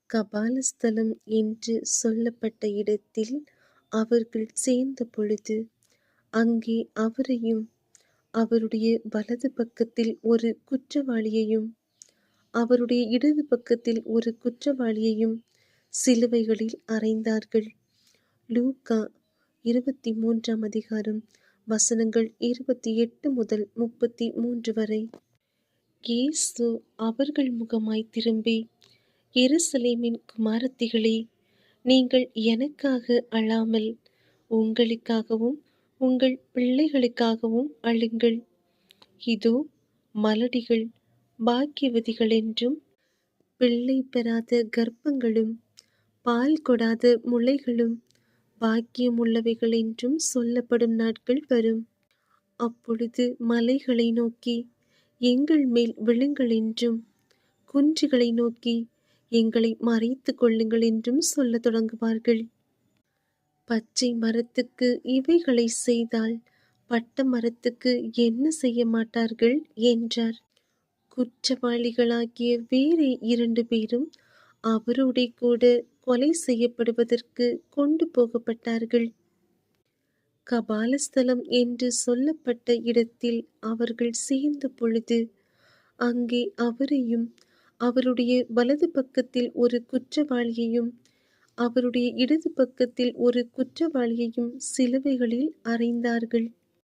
கபாலஸ்தலம் என்று சொல்லப்பட்ட இடத்தில் அவர்கள் சேர்ந்த பொழுது, அங்கே அவரையும் அவருடைய வலது பக்கத்தில் ஒரு குற்றவாளியையும் அவருடைய இடது பக்கத்தில் ஒரு குற்றவாளியையும் சிலுவைகளில் அறைந்தார்கள். லூக்கா 23ஆம் அதிகாரம் வசனங்கள் 28 முதல் 33 வரை. இயேசு அவர்கள் முகமாய் திரும்பி, எருசலேமின் குமாரத்திகளே, நீங்கள் எனக்காக அழாமல் உங்களுக்காகவும் உங்கள் பிள்ளைகளுக்காகவும் அழுங்கள். இதோ மலடிகள் பாக்கியவதிகளென்றும் பிள்ளை பெறாத கர்ப்பங்களும் பால் கொடாத முலைகளும் பாக்கியமுள்ளவைகள் என்றும் சொல்லப்படும் நாட்கள் வரும். அப்பொழுது மலைகளை நோக்கி எங்கள் மேல் விழுங்கள் என்றும், குன்றுகளை நோக்கி எங்களை மறைத்து கொள்ளுங்கள் என்றும் சொல்லத் தொடங்குவார்கள். பச்சை மரத்துக்கு இவைகளை செய்தால் பட்ட மரத்துக்கு என்ன செய்ய மாட்டார்கள் என்றார். குற்றவாளிகளாகிய வேறு 2 பேரும் அவரோடே கூட கொலை செய்யப்படுவதற்கு கொண்டு போகப்பட்டார்கள். கபாலஸ்தலம் என்று சொல்லப்பட்ட இடத்தில் அவர்கள் சேர்ந்த பொழுது, அங்கே அவரையும் அவருடைய வலது பக்கத்தில் ஒரு குற்றவாளியையும் அவருடைய இடது பக்கத்தில் ஒரு குற்றவாளியையும் சிலுவைகளில் அறைந்தார்கள்.